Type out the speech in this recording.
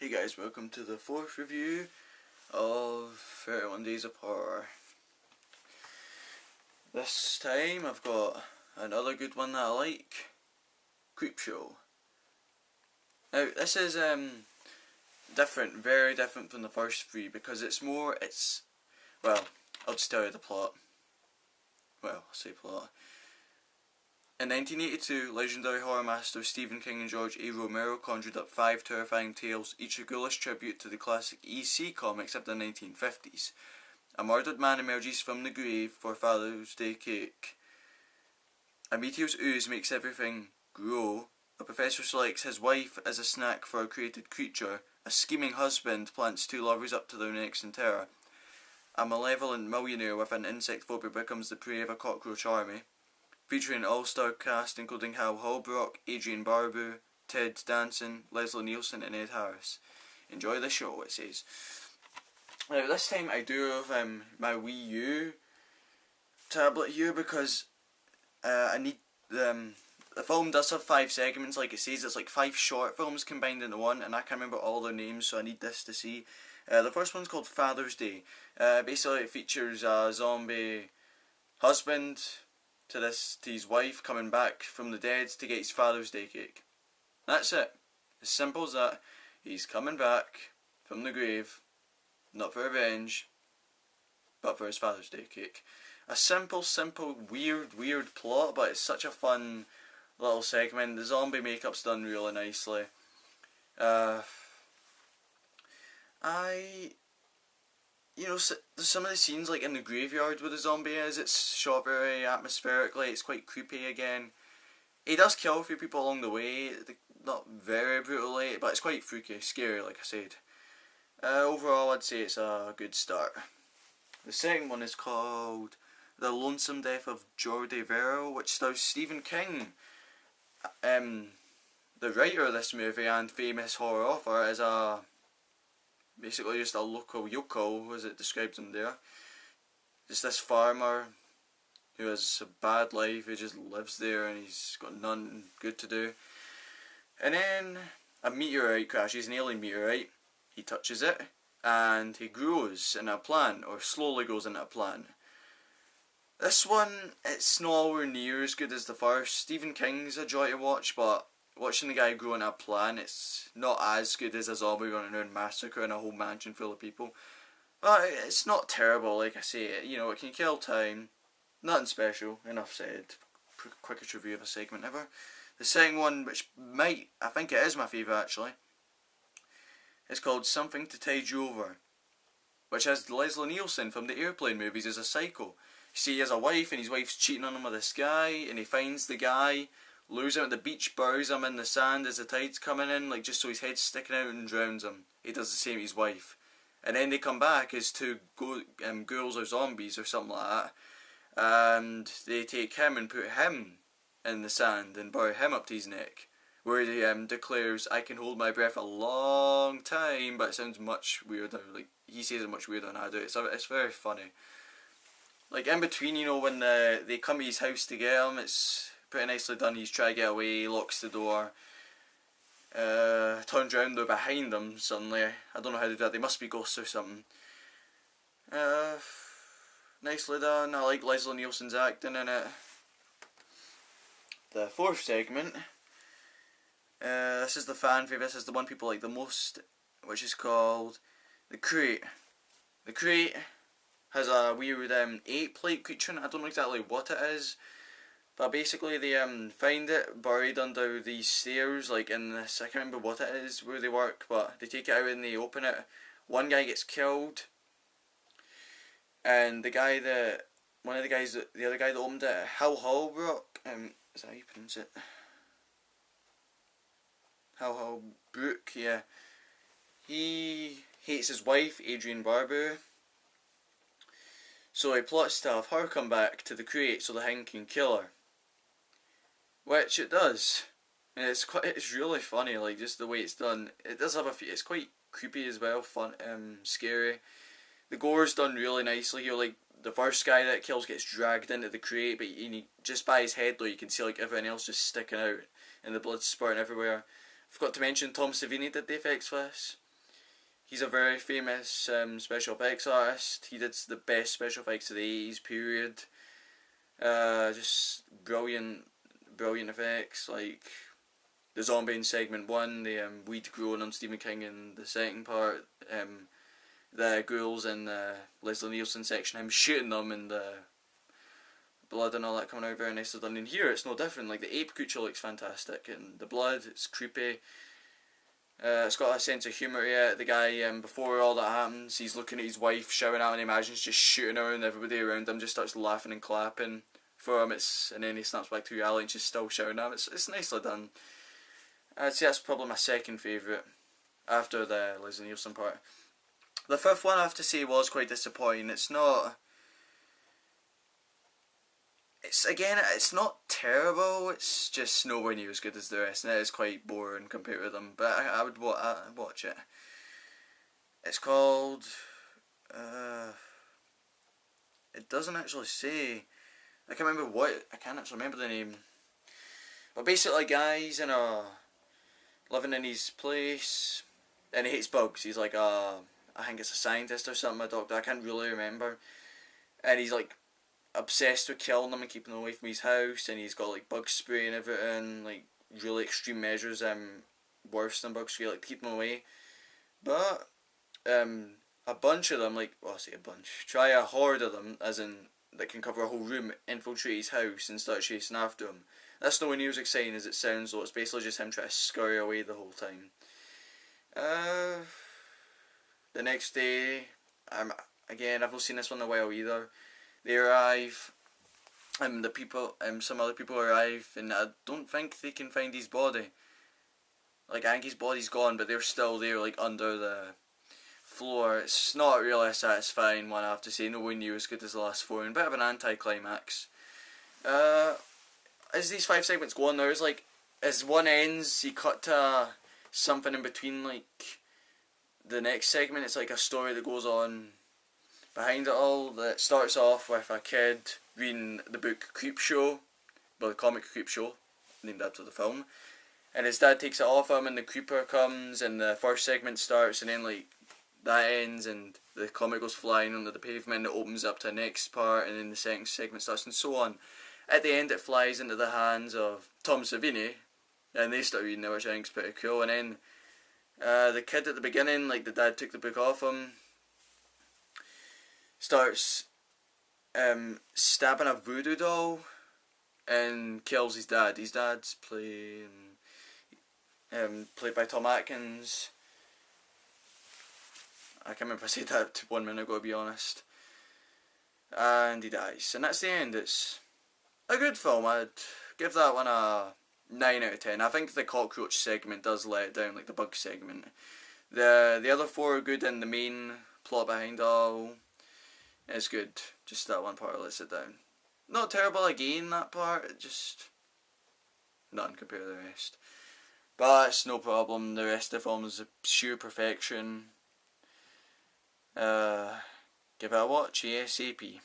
Hey guys, welcome to the fourth review of 31 Days of Horror. This time I've got another good one that I like, Creepshow. Now this is different, very different from the first three because well, I'll just tell you the plot. Well, I'll say plot. In 1982, legendary horror masters Stephen King and George A Romero conjured up 5 terrifying tales, each a ghoulish tribute to the classic EC comics of the 1950s. A murdered man emerges from the grave for Father's Day cake. A meteor's ooze makes everything grow. A professor selects his wife as a snack for a created creature. A scheming husband plants 2 lovers up to their necks in terror. A malevolent millionaire with an insect phobia becomes the prey of a cockroach army. Featuring an all-star cast including Hal Holbrook, Adrian Barbeau, Ted Danson, Leslie Nielsen and Ed Harris. Enjoy the show, it says. Now this time I do have my Wii U tablet here because I need the film does have 5 segments like it says. It's like 5 short films combined into one and I can't remember all their names, so I need this to see. The first one's called Father's Day. Basically it features a zombie husband to his wife coming back from the dead to get his Father's Day cake. That's it. As simple as that. He's coming back from the grave, not for revenge, but for his Father's Day cake. A simple, weird plot, but it's such a fun little segment. The zombie makeup's done really nicely. Some of the scenes like in the graveyard where the zombie is, it's shot very atmospherically, it's quite creepy again. He does kill a few people along the way, not very brutally, but it's quite freaky, scary like I said. Overall I'd say it's a good start. The second one is called The Lonesome Death of George A Romero, which stars Stephen King. The writer of this movie and famous horror author is basically just a local yokel, as it describes him there. Just this farmer who has a bad life, who just lives there and he's got nothing good to do. And then a meteorite crashes, an alien meteorite. He touches it and he grows in a plant, or slowly grows into a plant. This one, it's nowhere near as good as the first. Stephen King's a joy to watch, but watching the guy grow in a plant, it's not as good as a zombie running around massacring a whole mansion full of people. But it's not terrible, like I say. It can kill time. Nothing special. Enough said. Quickest review of a segment ever. The second one, which I think it is my favourite actually, is called Something to Tide You Over, which has Leslie Nielsen from the Airplane movies as a psycho. You see, he has a wife and his wife's cheating on him with this guy, and he finds the guy, lures him at the beach, buries him in the sand as the tide's coming in, like just so his head's sticking out, and drowns him. He does the same to his wife. And then they come back as 2 ghouls or zombies or something like that. And they take him and put him in the sand and bury him up to his neck. Where he declares, I can hold my breath a long time, but it sounds much weirder. Like, he says it much weirder than I do. It's very funny. Like, in between, when they come to his house to get him, it's pretty nicely done. He's trying to get away, locks the door, turns around, they're behind them suddenly. I don't know how they do that, they must be ghosts or something. Nicely done. I like Leslie Nielsen's acting in it. The fourth segment, this is the fan favourite, this is the one people like the most, which is called The Crate. The Crate has a weird 8-plate creature in it. I don't know exactly what it is. But basically they find it buried under these stairs, like in this, I can't remember what it is, where they work, but they take it out and they open it. One guy gets killed, and the other guy that opened it, Hal Holbrook, is that how you pronounce it? Hal Holbrook, yeah. He hates his wife, Adrian Barbeau, so he plots to have her come back to the crate so the Thing can kill her. Which it does, and it's really funny, like just the way it's done. It does have it's quite creepy as well, fun, scary. The gore's done really nicely here. Like the first guy that it kills gets dragged into the crate, but just by his head though you can see like everything else just sticking out, and the blood spurting everywhere. I forgot to mention Tom Savini did the effects for this. He's a very famous special effects artist. He did the best special effects of the 80s period. Just brilliant effects, like the zombie in segment 1, the weed growing on Stephen King in the second part, the ghouls in the Leslie Nielsen section, him shooting them and the blood and all that coming out very nicely done. In here it's no different, like the ape creature looks fantastic and the blood, it's creepy. It's got a sense of humour to it. The guy, before all that happens, he's looking at his wife shouting out and imagines just shooting her and everybody around him just starts laughing and clapping for him. And then he snaps back to reality and she's still shouting at him. It's nicely done. I'd say that's probably my second favourite after the Leslie Nielsen part. The fifth one I have to say was quite disappointing. It's not terrible, it's just nowhere near as good as the rest, and it is quite boring compared to them, but I would watch it. It's called, it doesn't actually say, I can't actually remember the name, but basically guys living in his place, and he hates bugs. He's like I think it's a scientist or something, a doctor, I can't really remember, and he's like obsessed with killing them and keeping them away from his house, and he's got like bug spray and everything, like really extreme measures, worse than bug spray, like to keep them away. But a bunch of them, like, well, I say a bunch, try a horde of them, as in that can cover a whole room, infiltrate his house and start chasing after him. That's nowhere near as exciting as it sounds, though. It's basically just him trying to scurry away the whole time. The next day, again, I've not seen this one in a while either. They arrive, some other people arrive, and I don't think they can find his body. Like, I think his body's gone, but they're still there, like, under the floor. It's not really a satisfying one, I have to say. Nowhere near as good as the last four, and a bit of an anticlimax. As these 5 segments go on, there's, like, as one ends, you cut to something in between, like, the next segment. It's like a story that goes on behind it all, that starts off with a kid reading the book Creepshow, well, the comic Creepshow, named after the film, and his dad takes it off him, and the creeper comes, and the first segment starts, and then like that ends, and the comic goes flying onto the pavement, it opens up to the next part, and then the second segment starts, and so on. At the end, it flies into the hands of Tom Savini, and they start reading it, which I think is pretty cool. And then the kid at the beginning, like the dad took the book off him, starts stabbing a voodoo doll and kills his dad. His dad's played by Tom Atkins. I can't remember if I said that 1 minute ago, to be honest. And he dies. And that's the end. It's a good film. I'd give that one a 9 out of 10. I think the cockroach segment does let it down, like the bug segment. The other 4 are good, and the main plot behind all is good. Just that one part lets it down. Not terrible again, that part. Just none compared to the rest. But it's no problem. The rest of the film is a sheer perfection. Give it a watch ASAP.